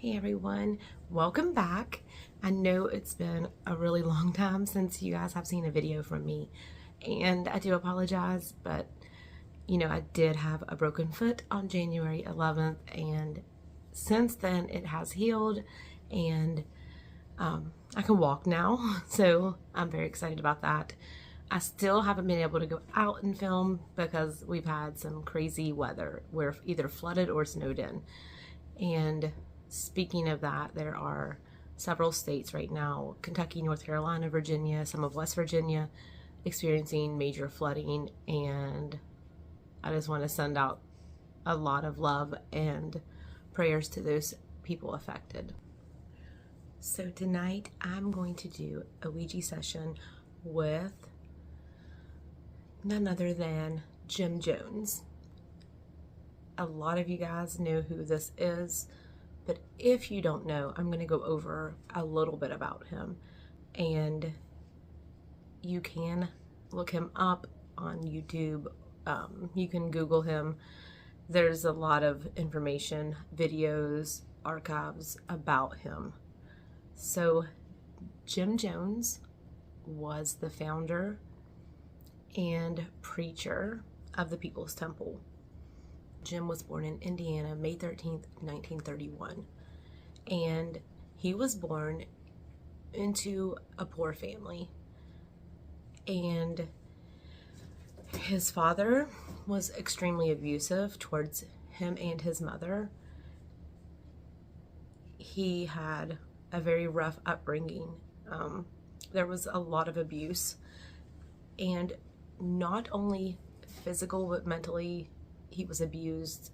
Hey everyone, welcome back. I know it's been a really long time since you guys have seen a video from me, and I do apologize, but I did have a broken foot on January 11th, and since then it has healed, and I can walk now, so I'm very excited about that. I still haven't been able to go out and film because we've had some crazy weather. We're either flooded or snowed in, and speaking of that, there are several states right now, Kentucky, North Carolina, Virginia, some of West Virginia, experiencing major flooding, and I just want to send out a lot of love and prayers to those people affected. So tonight I'm going to do a Ouija session with none other than Jim Jones. A lot of you guys know who this is, but if you don't know, I'm going to go over a little bit about him, and you can look him up on YouTube. You can Google him. There's a lot of information, videos, archives about him. So Jim Jones was the founder and preacher of the People's Temple. Jim was born in Indiana, May 13th, 1931, and he was born into a poor family, and his father was extremely abusive towards him and his mother. He had a very rough upbringing. There was a lot of abuse, and not only physical but mentally he was abused.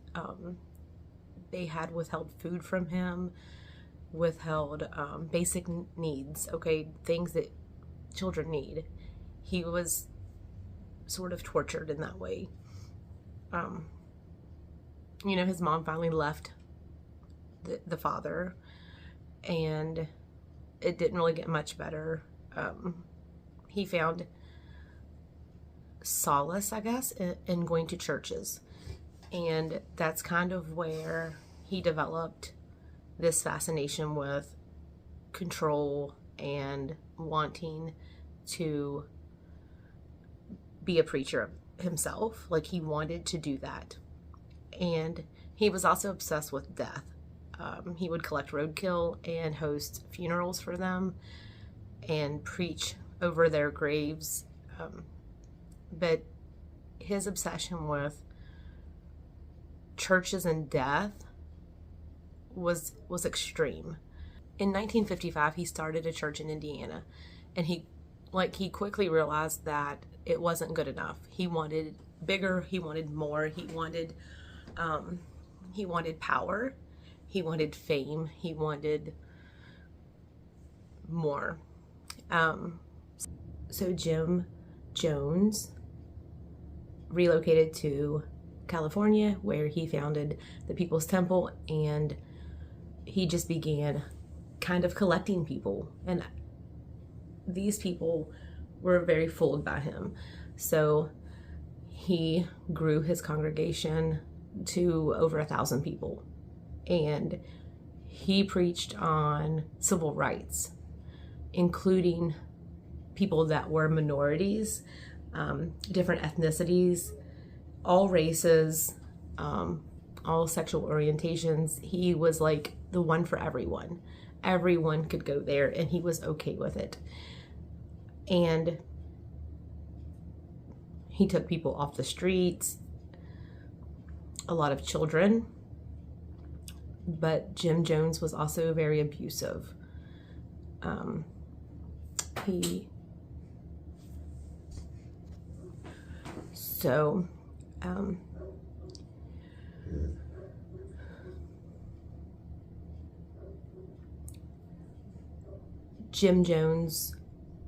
They had withheld food from him, withheld basic needs, things that children need. He was sort of tortured in that way. His mom finally left the father, and it didn't really get much better. He found solace, I guess, in going to churches. And that's kind of where he developed this fascination with control and wanting to be a preacher himself. Like, he wanted to do that. And he was also obsessed with death. He would collect roadkill and host funerals for them and preach over their graves. But his obsession with churches and death was extreme. In 1955, he started a church in Indiana, and he quickly realized that it wasn't good enough. He wanted bigger, he wanted more, he wanted power, he wanted fame, he wanted more. So Jim Jones relocated to California, where he founded the People's Temple, and he just began kind of collecting people, and these people were very fooled by him. So he grew his congregation to over 1,000 people, and he preached on civil rights, including people that were minorities, different ethnicities, all races, all sexual orientations. He was like the one for everyone. Everyone could go there, and he was okay with it. And he took people off the streets, a lot of children. But Jim Jones was also very abusive. Jim Jones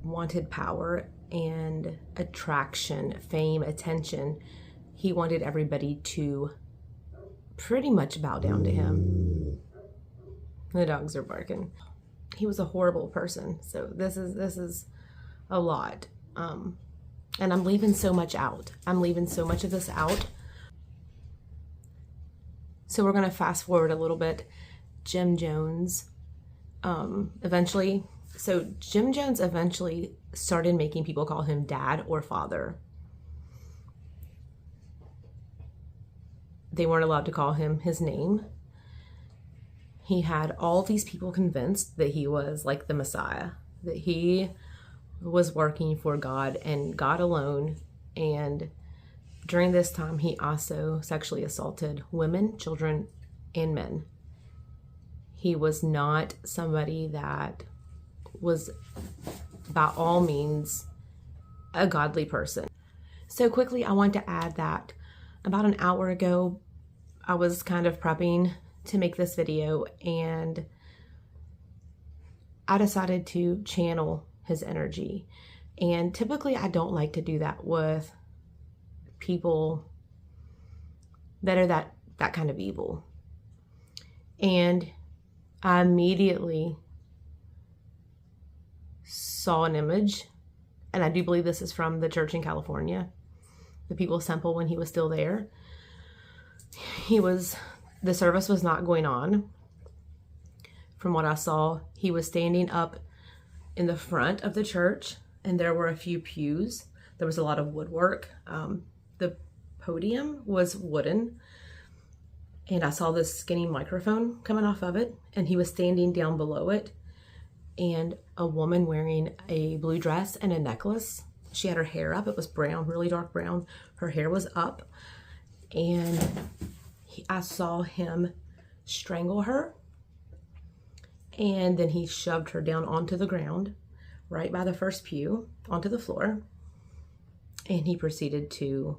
wanted power and attraction, fame, attention. He wanted everybody to pretty much bow down to him. The dogs are barking. He was a horrible person. So this is a lot. And I'm leaving so much out. I'm leaving so much of this out. So we're going to fast forward a little bit Jim Jones eventually started making people call him dad or father. They weren't allowed to call him his name. He had all these people convinced that he was like the Messiah, that he was working for God and God alone. And during this time, he also sexually assaulted women, children, and men. He was not somebody that was by all means a godly person. So quickly, I want to add that about an hour ago, I was kind of prepping to make this video, and I decided to channel his energy. And typically I don't like to do that with people that are that kind of evil. And I immediately saw an image, and I do believe this is from the church in California, the People's Temple, when he was still there. The service was not going on. From what I saw, he was standing up in the front of the church, and there were a few pews. There was a lot of woodwork. The podium was wooden, and I saw this skinny microphone coming off of it, and he was standing down below it, and a woman wearing a blue dress and a necklace. She had her hair up. It was brown, really dark brown. Her hair was up, and I saw him strangle her, and then he shoved her down onto the ground right by the first pew onto the floor, and he proceeded to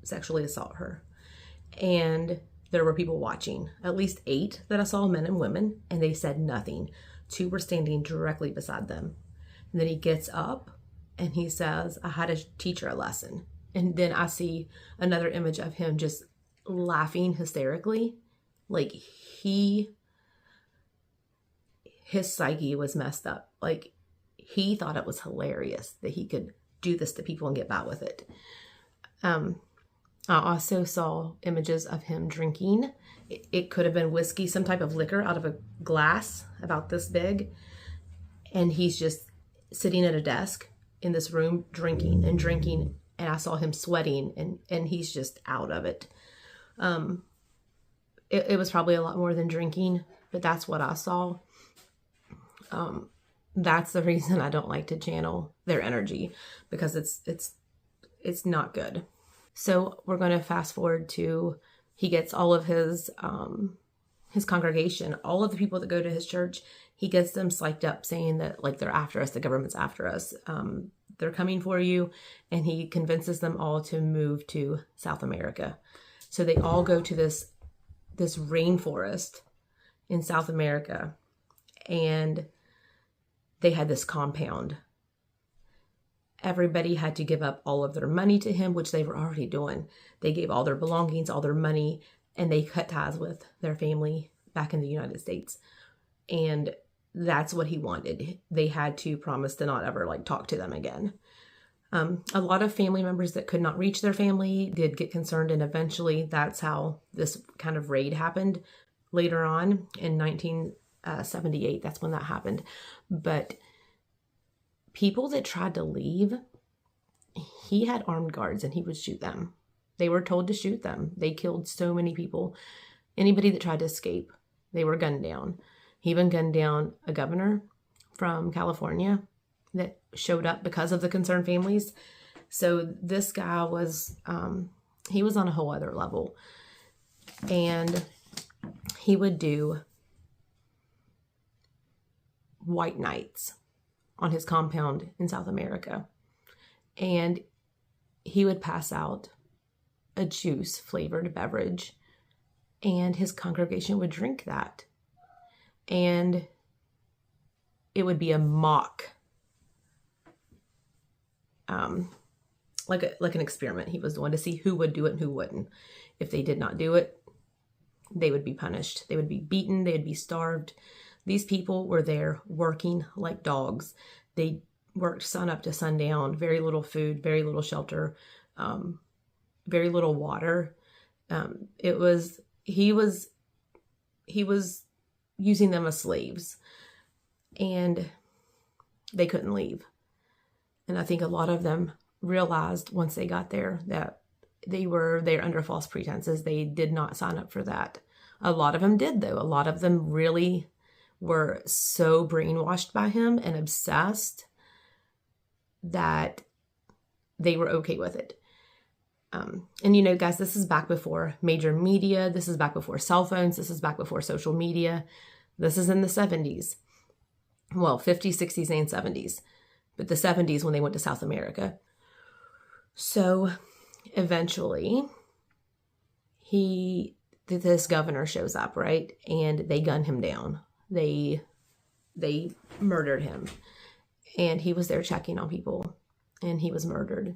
sexually assault her. And there were people watching, at least 8 that I saw, men and women, and they said nothing. 2 were standing directly beside them. And then he gets up and he says, "I had to teach her a lesson." And then I see another image of him just laughing hysterically. Like his psyche was messed up. Like he thought it was hilarious that he could do this to people and get by with it. I also saw images of him drinking. It could have been whiskey, some type of liquor out of a glass about this big. And he's just sitting at a desk in this room drinking and drinking. And I saw him sweating, and he's just out of it. It was probably a lot more than drinking, but that's what I saw. That's the reason I don't like to channel their energy, because it's not good. So we're going to fast forward to, he gets all of his congregation, all of the people that go to his church, he gets them psyched up saying that like they're after us, the government's after us, they're coming for you. And he convinces them all to move to South America. So they all go to this rainforest in South America, and they had this compound. Everybody had to give up all of their money to him, which they were already doing. They gave all their belongings, all their money, and they cut ties with their family back in the United States. And that's what he wanted. They had to promise to not ever like talk to them again. A lot of family members that could not reach their family did get concerned, and eventually that's how this kind of raid happened later on in 1978. That's when that happened. But people that tried to leave, he had armed guards and he would shoot them. They were told to shoot them. They killed so many people. Anybody that tried to escape, they were gunned down. He even gunned down a governor from California that showed up because of the concerned families. So this guy was, he was on a whole other level. And he would do white nights on his compound in South America. And he would pass out a juice flavored beverage, and his congregation would drink that. And it would be a mock, like an experiment he was doing to see who would do it and who wouldn't. If they did not do it, they would be punished. They would be beaten. They would be starved. These people were there working like dogs. They worked sun up to sundown, very little food, very little shelter, very little water. It was he was using them as slaves, and they couldn't leave. And I think a lot of them realized once they got there that they were there under false pretenses. They did not sign up for that. A lot of them did, though. A lot of them really were so brainwashed by him and obsessed that they were okay with it. And you know, guys, this is back before major media. This is back before cell phones. This is back before social media. This is in the 70s. Well, 50s, 60s, and 70s. But the 70s when they went to South America. So eventually, this governor shows up, right? And they gun him down. They murdered him. And he was there checking on people. And he was murdered.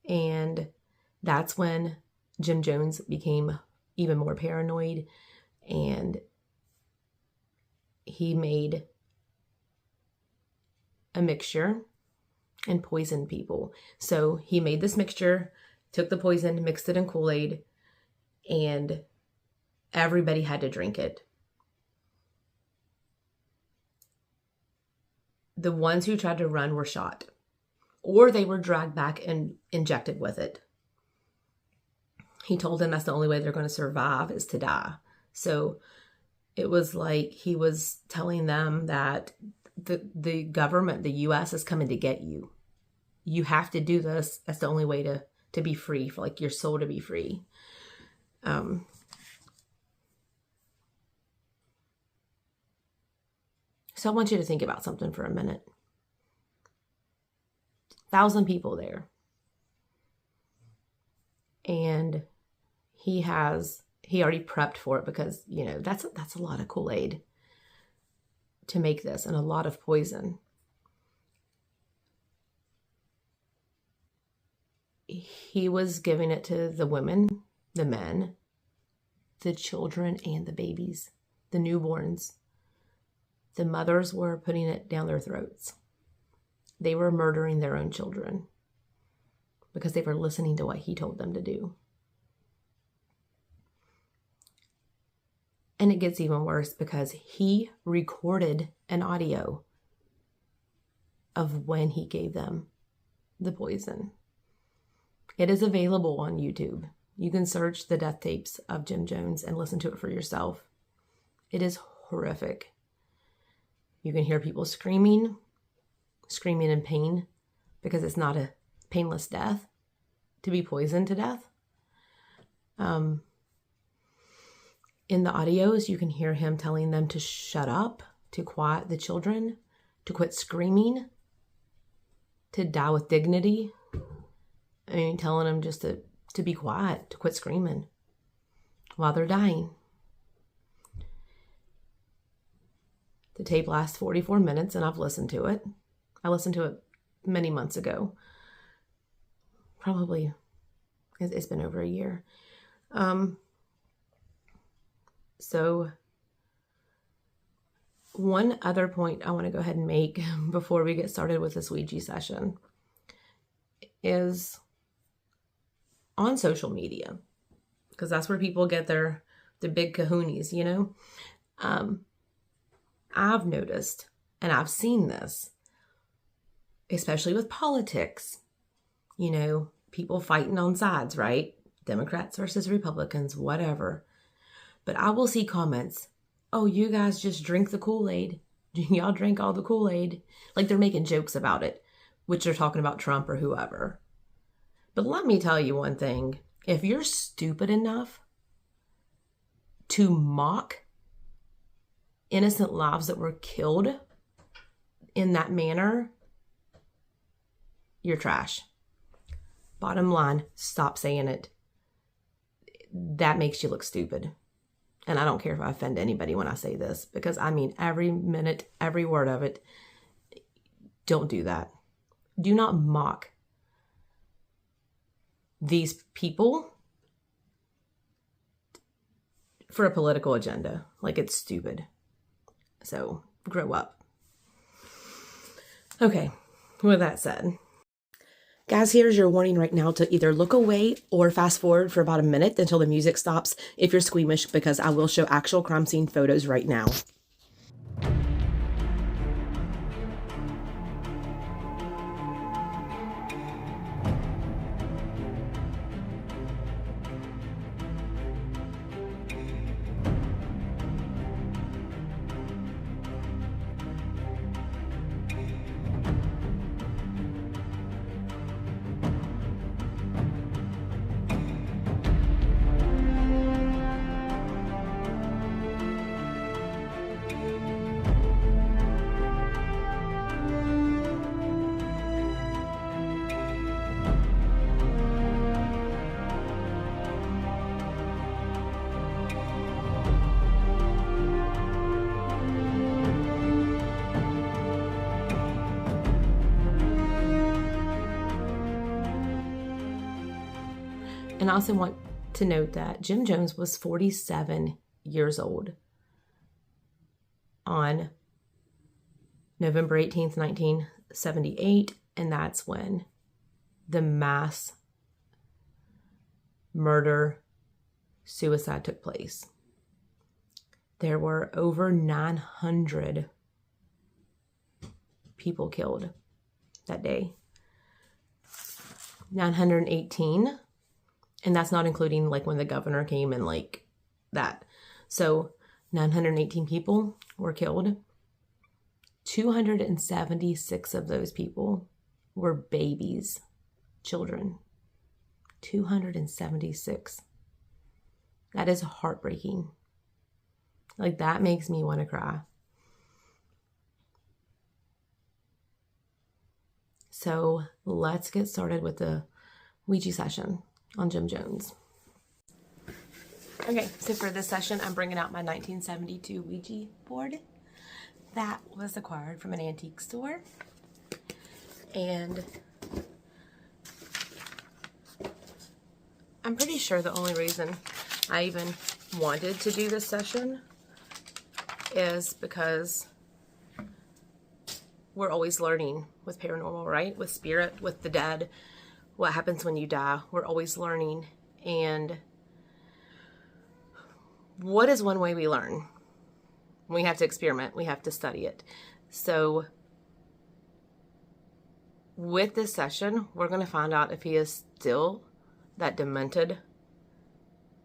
And that's when Jim Jones became even more paranoid. And he made a mixture and poisoned people. So he made this mixture, took the poison, mixed it in Kool-Aid, and everybody had to drink it. The ones who tried to run were shot, or they were dragged back and injected with it. He told them that's the only way they're going to survive is to die. So it was like he was telling them that the government, the U.S. is coming to get you. You have to do this. That's the only way to be free, for like your soul to be free. So I want you to think about something for a minute. 1,000 people there. And he already prepped for it because, you know, that's a lot of Kool-Aid to make this, and a lot of poison. He was giving it to the women, the men, the children, and the babies, the newborns. The mothers were putting it down their throats. They were murdering their own children because they were listening to what he told them to do. And it gets even worse because he recorded an audio of when he gave them the poison. It is available on YouTube. You can search the death tapes of Jim Jones and listen to it for yourself. It is horrific. You can hear people screaming in pain because it's not a painless death to be poisoned to death. In the audios, you can hear him telling them to shut up, to quiet the children, to quit screaming, to die with dignity. I mean, telling them just to be quiet, to quit screaming while they're dying. The tape lasts 44 minutes, and I've listened to it. I listened to it many months ago. Probably, it's been over a year. So one other point I want to go ahead and make before we get started with this Ouija session is on social media, because that's where people get the big kahunas, you know. I've noticed, and I've seen this, especially with politics, you know, people fighting on sides, right? Democrats versus Republicans, whatever. But I will see comments, oh, you guys just drink the Kool-Aid. Y'all drink all the Kool-Aid. Like they're making jokes about it, which they're talking about Trump or whoever. But let me tell you one thing. If you're stupid enough to mock innocent lives that were killed in that manner, you're trash. Bottom line, stop saying it. That makes you look stupid. And I don't care if I offend anybody when I say this, because I mean every minute, every word of it. Don't do that. Do not mock these people for a political agenda. Like, it's stupid. So, grow up. Okay, with that said, Guys, here's your warning right now to either look away or fast forward for about a minute until the music stops if you're squeamish, because I will show actual crime scene photos right now. And I also want to note that Jim Jones was 47 years old on November 18th, 1978, and that's when the mass murder suicide took place. There were over 900 people killed that day. 918. And that's not including like when the governor came and like that. So 918 people were killed. 276 of those people were babies, children. 276. That is heartbreaking. Like, that makes me want to cry. So let's get started with the Ouija session on Jim Jones. Okay, so for this session, I'm bringing out my 1972 Ouija board that was acquired from an antique store. And I'm pretty sure the only reason I even wanted to do this session is because we're always learning with paranormal, right? With spirit, with the dead, what happens when you die. We're always learning. And what is one way we learn? We have to experiment. We have to study it. So with this session, we're going to find out if he is still that demented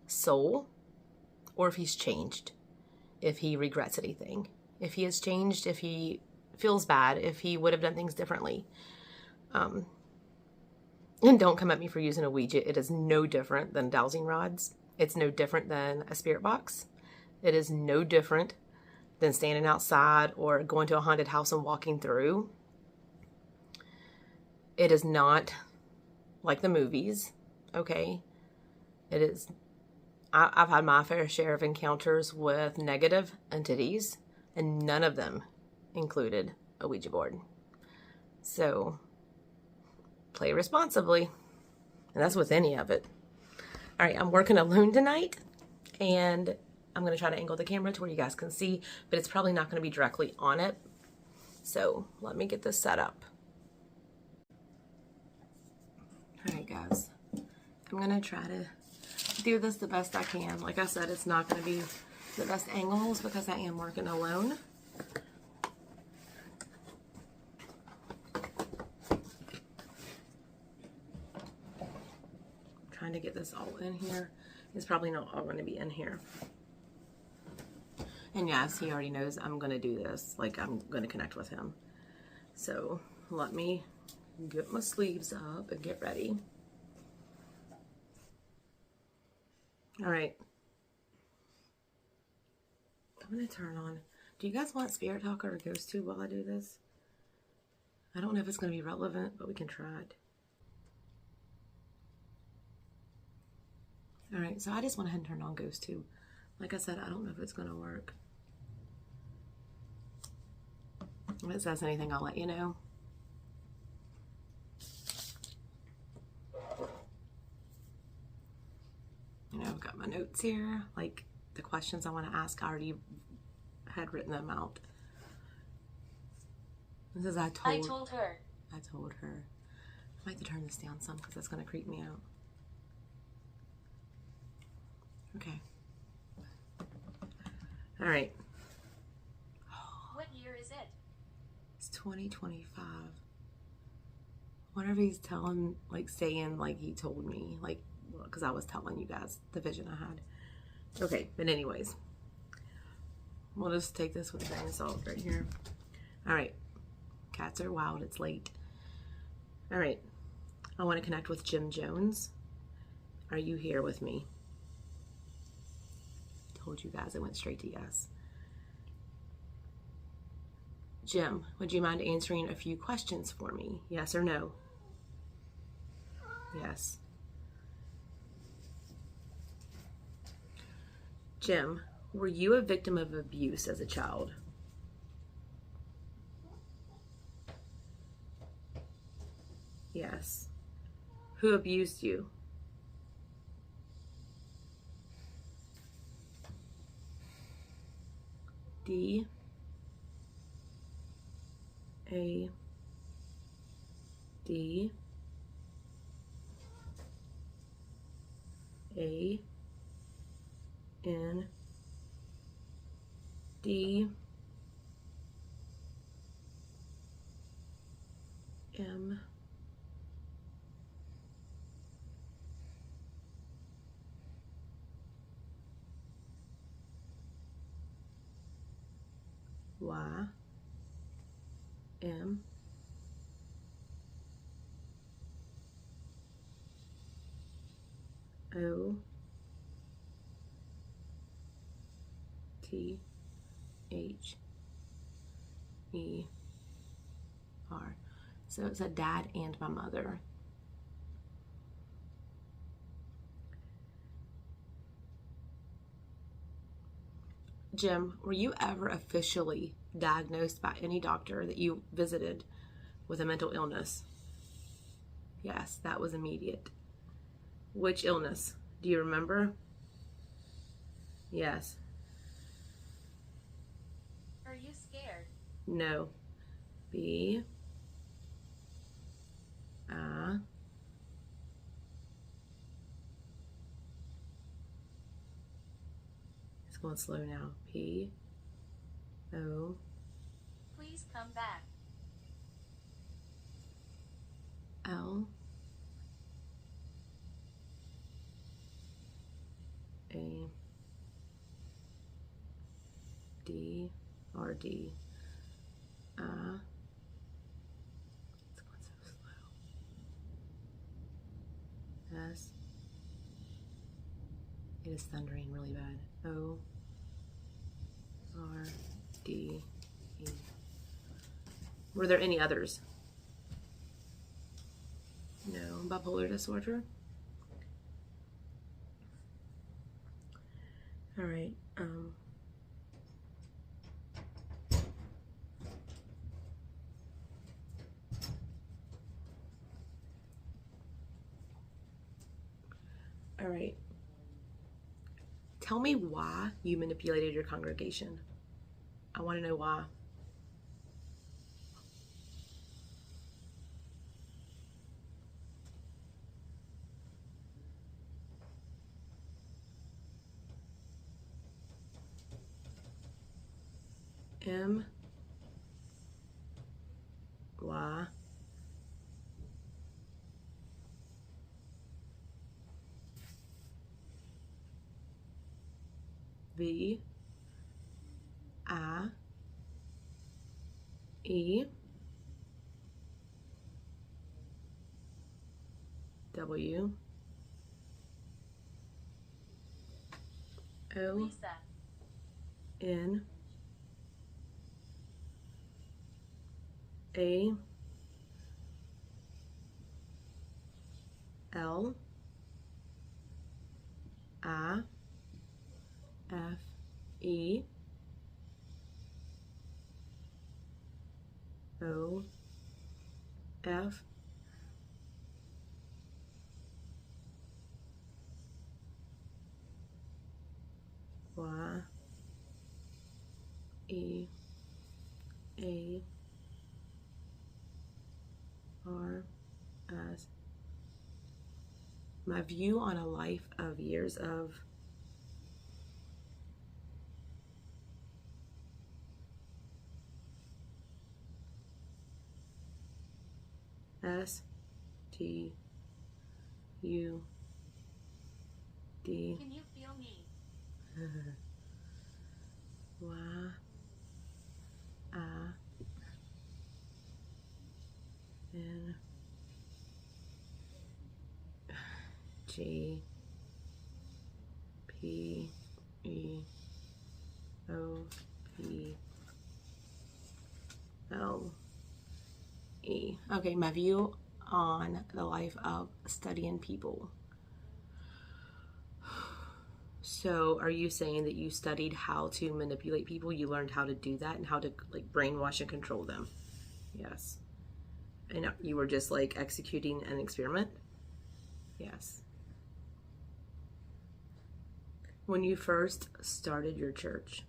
soul or if he's changed, if he regrets anything, if he has changed, if he feels bad, if he would have done things differently. And don't come at me for using a Ouija. It is no different than dowsing rods. It's no different than a spirit box. It is no different than standing outside or going to a haunted house and walking through. It is not like the movies, okay? It is. I've had my fair share of encounters with negative entities, and none of them included a Ouija board. So play responsibly, and that's with any of it. All right, I'm working alone tonight, and I'm going to try to angle the camera to where you guys can see, but it's probably not going to be directly on it. So let me get this set up. All right, guys, I'm going to try to do this the best I can. Like I said, it's not going to be the best angles because I am working alone. Trying to get this all in here. It's probably not all going to be in here. And yes, he already knows I'm going to do this. Like, I'm going to connect with him. So let me get my sleeves up and get ready. All right. I'm going to turn on. Do you guys want Spirit Talker or Ghost Tube while I do this? I don't know if it's going to be relevant, but we can try it. All right, so I just went ahead and turned on Ghost Tube. Like I said, I don't know if it's going to work. If it says anything, I'll let you know. You know, I've got my notes here, like the questions I want to ask. I already had written them out. This is I told her. I like to turn this down some because that's going to creep me out. Okay. All right. What year is it? It's 2025. Whatever he's telling, like saying, like he told me, like, because I was telling you guys the vision I had. Okay, but anyways, we'll just take this with a grain of salt right here. All right. Cats are wild. It's late. All right. I want to connect with Jim Jones. Are you here with me? Told you guys it went straight to yes. Jim, would you mind answering a few questions for me? Yes or no? Yes. Jim, were you a victim of abuse as a child? Yes. Who abused you? D A D A N D M Y M O T H E R. So it's a dad and my mother. Jim, were you ever officially diagnosed by any doctor that you visited with a mental illness? Yes, that was immediate. Which illness? Do you remember? Yes. Are you scared? No. B I It's going slow now. P O Please come back. L A D R D I. It's going so slow. S. It is thundering really bad. O R D E. Were there any others? No. Bipolar disorder? All right. All right. Tell me why you manipulated your congregation. I want to know why. M Y V I E W O Lisa. N A L I F E O F Y E A R S My view on a life of years of STUD. Can you feel me? Y I N G P E O P L E. Okay, my view on the life of studying people. So are you saying that you studied how to manipulate people? You learned how to do that and how to like brainwash and control them? Yes. And you were just like executing an experiment? Yes. When you first started your church,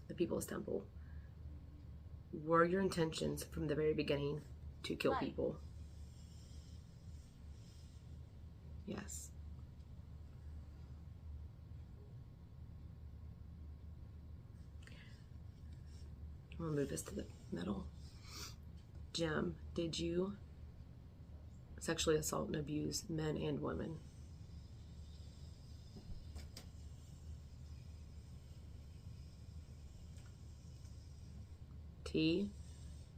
the People's Temple, were your intentions from the very beginning to kill Right. people? Yes. I'm gonna move this to the middle. Jim, did you sexually assault and abuse men and women? T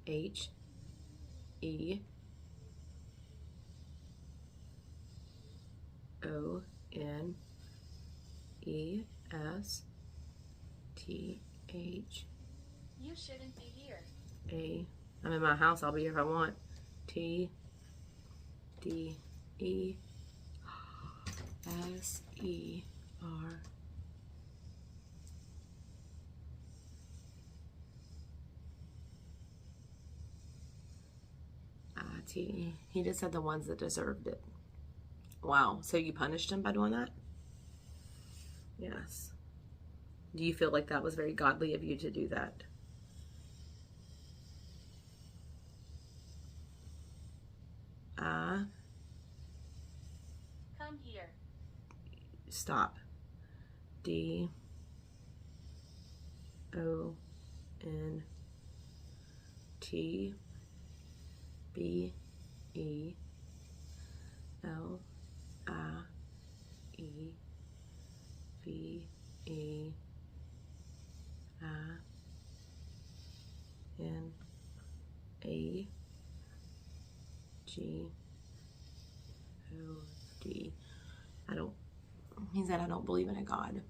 H E O N E S T H You shouldn't be here. A. I'm in my house. I'll be here if I want. T D E S E R I T E. He just said the ones that deserved it. Wow. So you punished him by doing that? Yes. Do you feel like that was very godly of you to do that? Come here. Stop. D O N T B E L I E V E I N A G O D. He said, I don't believe in a God.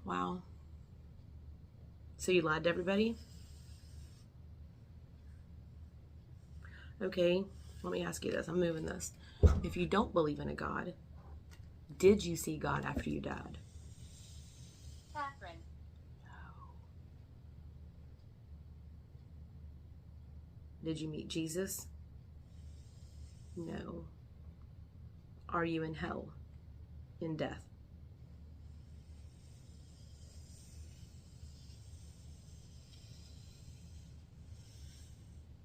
Wow. So you lied to everybody? Okay, let me ask you this. I'm moving this. If you don't believe in a God, did you see God after you died? Catherine. Did you meet Jesus? No. Are you in hell? In death?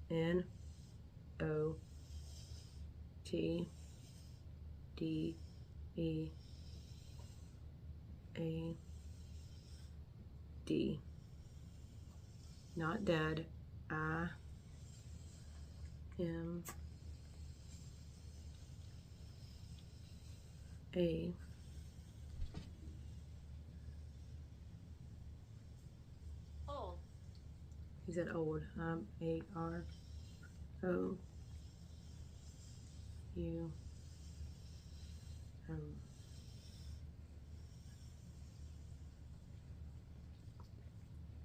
N O T D E A D. Not dead. I am a Old. He said old. I'm A R O U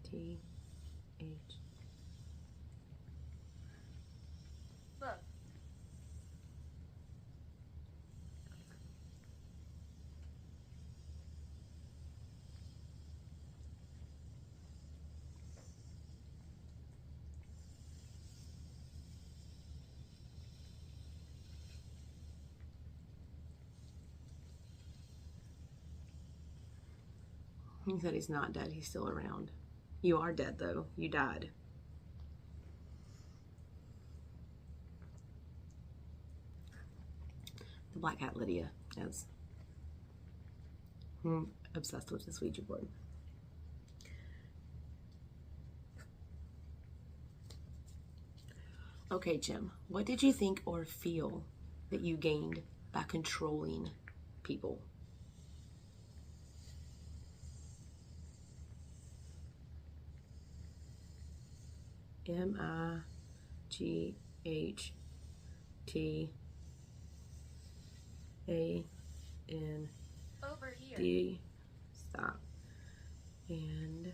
T H. Look. He said he's not dead. He's still around. You are dead, though. You died. Black Cat Lydia, as I'm obsessed with this Ouija board. Okay, Jim, what did you think or feel that you gained by controlling people? M-I-G-H-T-A-N-D. Over here. Stop. And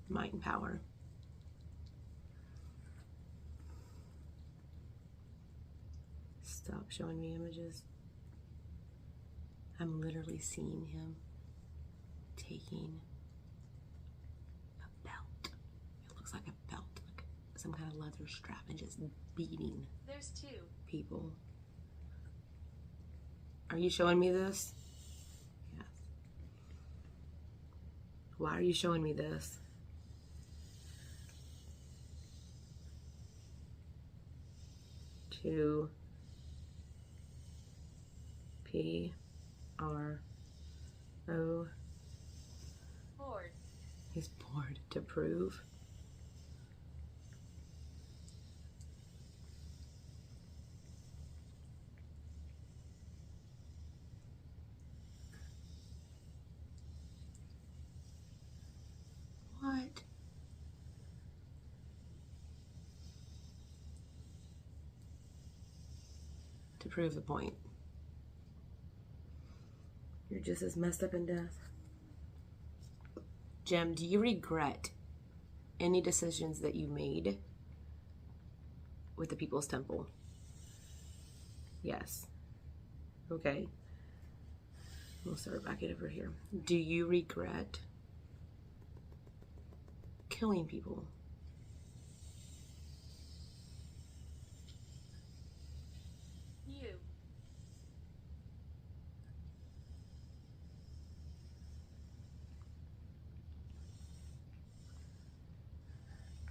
might and power. Stop showing me images. I'm literally seeing him taking a belt. It looks like a belt, like some kind of leather strap, and just beating There's two people. Are you showing me this? Yes. Why are you showing me this? To P-R-O. bored. He's bored to prove. What? To prove the point. You're just as messed up in death. Jim, do you regret any decisions that you made with the People's Temple? Yes. Okay. We'll start back over here. Do you regret killing people? You.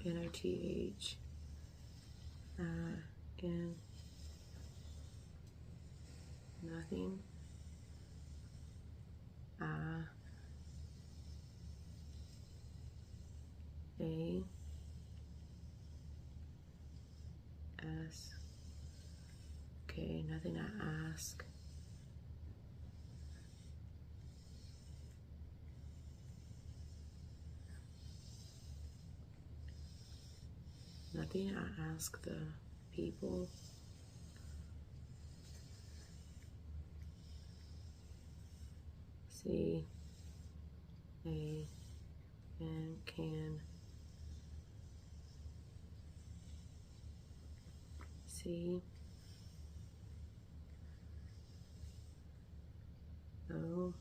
N-O-T-H. N. Nothing. A. S. Okay, nothing I ask. Nothing I ask the people. C. A. N. Can. C. O.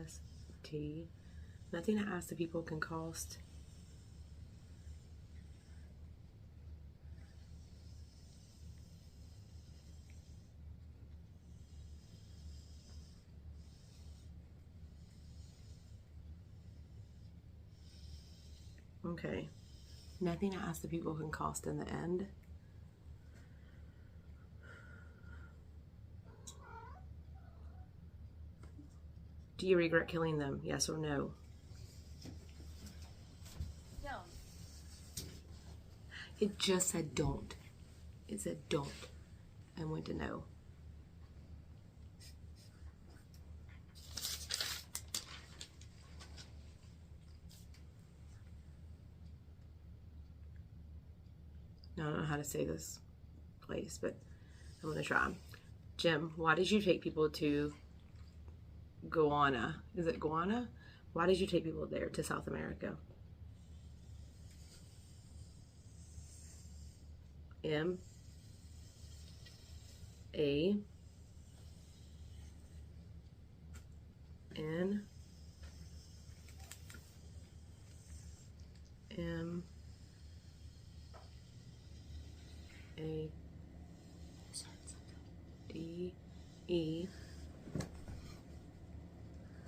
S. T. Nothing I ask the people can cost. Okay. Nothing I ask the people can cost in the end. Do you regret killing them? Yes or no? Don't. It just said don't. It said don't. I went to no. I don't know how to say this place, but I'm going to try. Jim, why did you take people to Guyana? Is it Guyana? Why did you take people there to South America? M. A. N. M. A. D. E.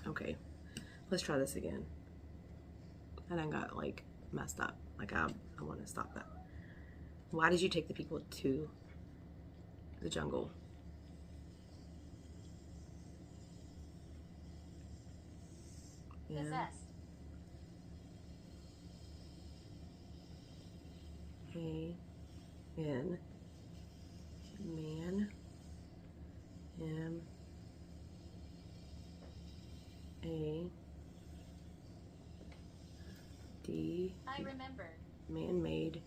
Okay, let's try this again. and I got like messed up. Like I want to stop that. Why did you take the people to the jungle? Possessed. A-N man M-A-D I remember. man-made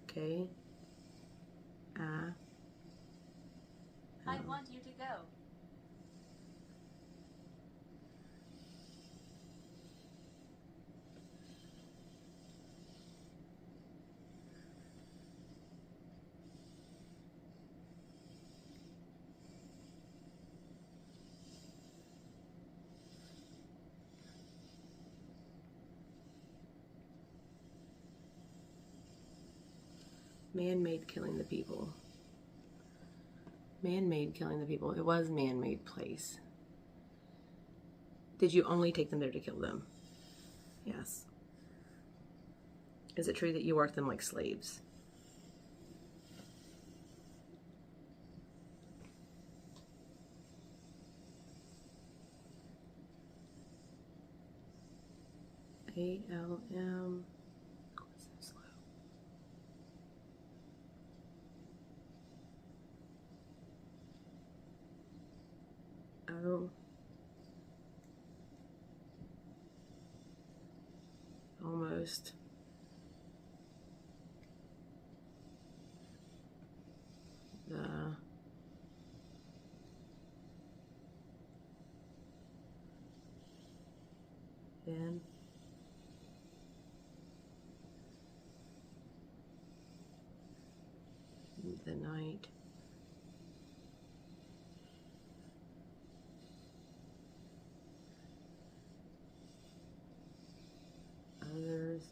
K I want you to go. man-made killing the people. Man-made killing the people. It was man-made place. Did you only take them there to kill them? Yes. Is it true that you worked them like slaves? A-L-M. What's so slow? Oh. Almost. The then the night others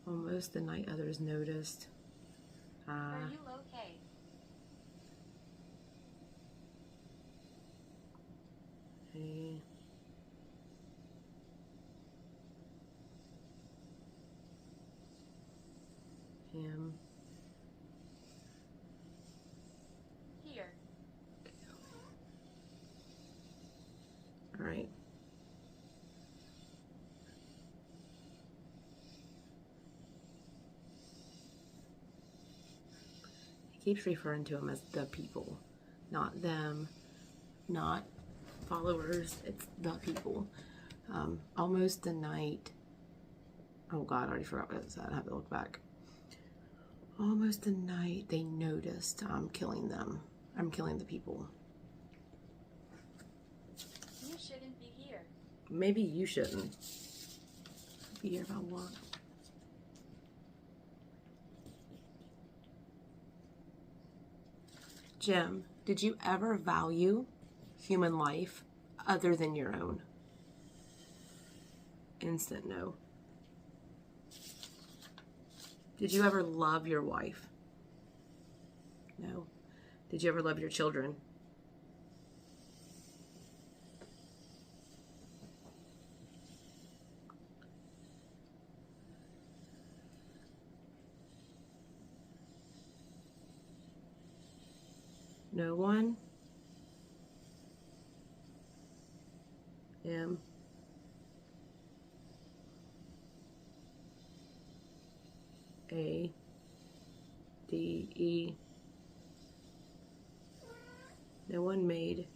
almost the night others noticed. Are you okay? A M Here. all right. He keeps referring to them as the people, not them, not followers. It's the people. Almost the night. Oh God, I already forgot what it said. I have to look back. Almost the night they noticed I'm killing them. I'm killing the people. You shouldn't be here. Maybe you shouldn't be here if I want. Jim, did you ever value human life other than your own? Instant no. Did you ever love your wife? No. Did you ever love your children? No one? M. A. D. E. No one made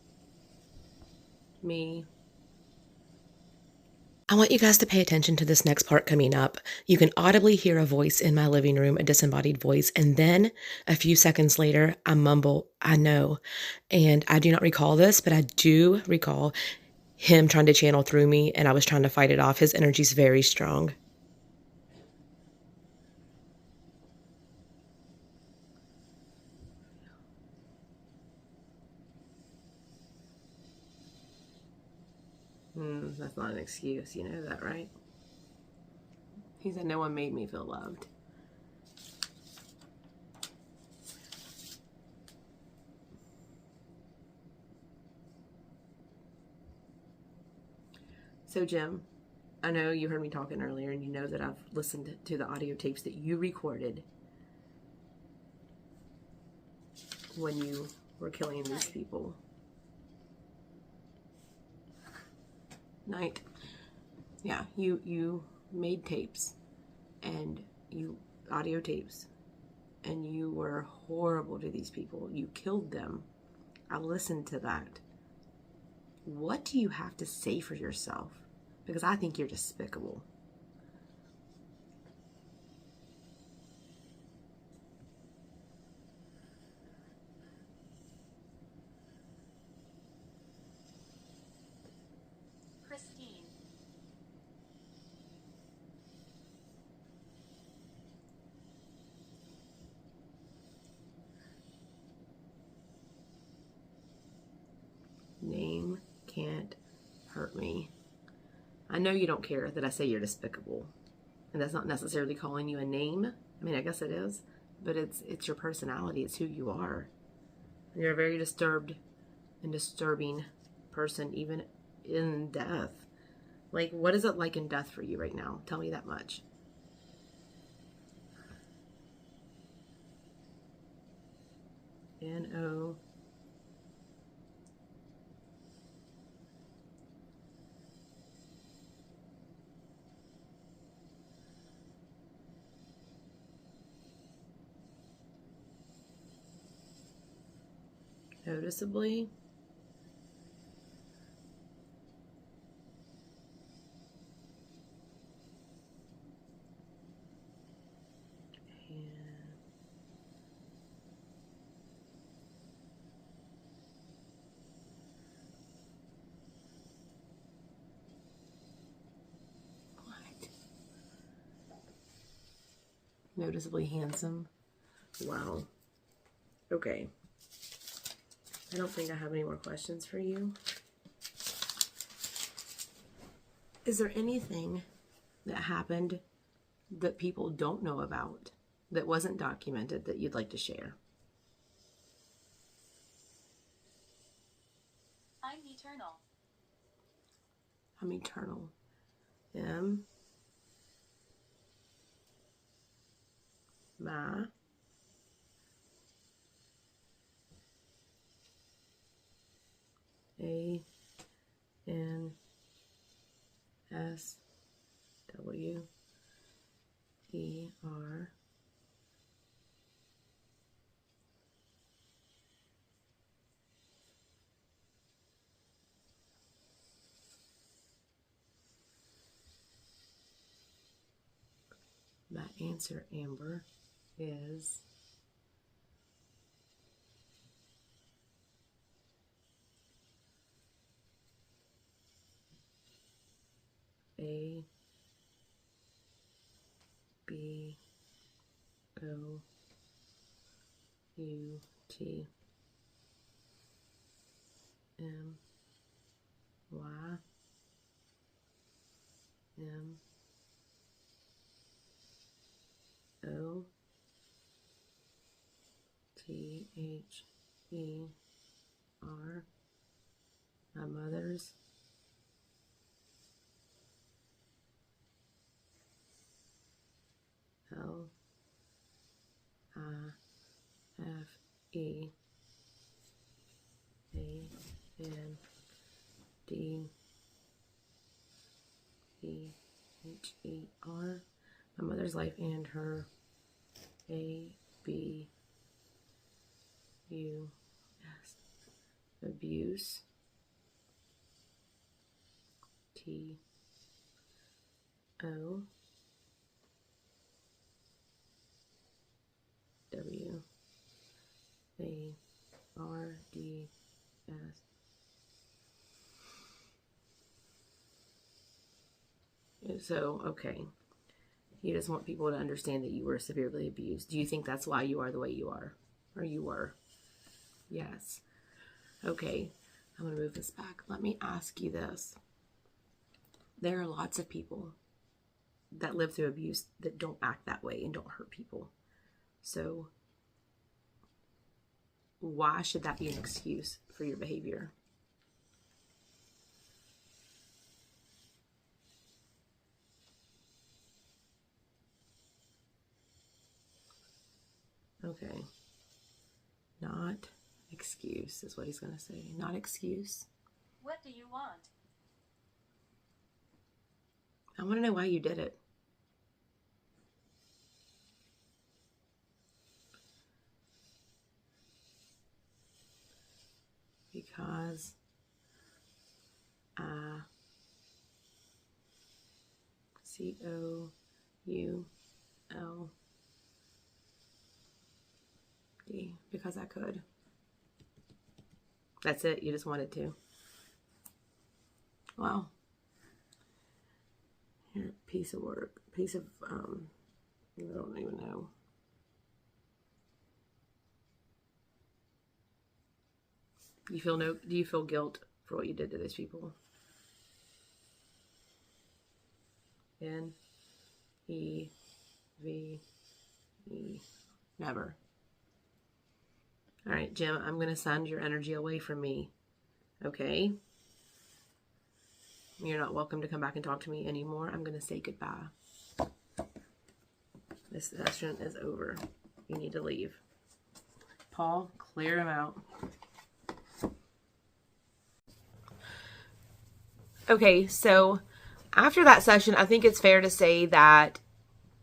me. I want you guys to pay attention to this next part coming up. You can audibly hear a voice in my living room, a disembodied voice, and then a few seconds later, I mumble, I know. And I do not recall this, but I do recall him trying to channel through me, and I was trying to fight it off. His energy's very strong. That's not an excuse. You know that, right? He said, no one made me feel loved. So, Jim, I know you heard me talking earlier, and you know that I've listened to the audio tapes that you recorded when you were killing these people. Night. Yeah, you made tapes, and audio tapes, and you were horrible to these people. You killed them. I listened to that. What do you have to say for yourself? Because I think you're despicable. Christine. Name can't hurt me. I know you don't care that I say you're despicable. And that's not necessarily calling you a name. I mean, I guess it is. But it's your personality. It's who you are. You're a very disturbed and disturbing person, even in death. Like, what is it like in death for you right now? Tell me that much. N-O... Noticeably. What? Noticeably handsome. Wow. Okay. I don't think I have any more questions for you. Is there anything that happened that people don't know about, that wasn't documented, that you'd like to share? I'm eternal. I'm eternal. M. Ma. A. N. S. W. E. R. My answer, Amber, is A. B. O. U. T. M. Y. M. O. T. H. E. R. My mother's L. I. F. E. A. N. D. E. H. E. R. My mother's life and her. A. B. U. S. Abuse. T. O. W. A. R. D. S. So, okay. You just want people to understand that you were severely abused. Do you think that's why you are the way you are? Or you were? Yes. Okay. I'm going to move this back. Let me ask you this. There are lots of people that live through abuse that don't act that way and don't hurt people. So why should that be an excuse for your behavior? Okay. Not excuse is what he's going to say. Not excuse. What do you want? I want to know why you did it. Because COULD. Because I could. That's it. You just wanted to. Wow. Here, piece of work. Piece of, I don't even know. Do you feel guilt for what you did to these people? N-E-V-E. Never. All right, Jim, I'm going to send your energy away from me. Okay? You're not welcome to come back and talk to me anymore. I'm going to say goodbye. This session is over. You need to leave. Paul, clear him out. Okay, so after that session, I think it's fair to say that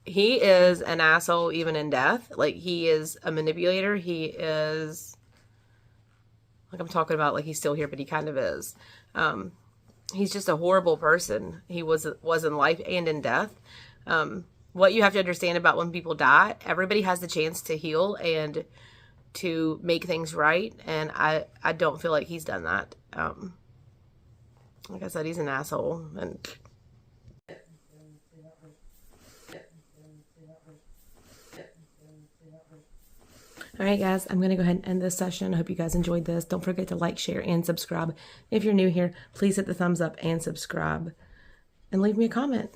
he is an asshole even in death. Like, he is a manipulator. He is, like, I'm talking about like he's still here, but he kind of is. He's just a horrible person. He was in life and in death. What you have to understand about when people die, everybody has the chance to heal and to make things right. And I don't feel like he's done that. Like I said, he's an asshole. And all right, guys, I'm going to go ahead and end this session. I hope you guys enjoyed this. Don't forget to like, share, and subscribe. If you're new here, please hit the thumbs up and subscribe. And leave me a comment.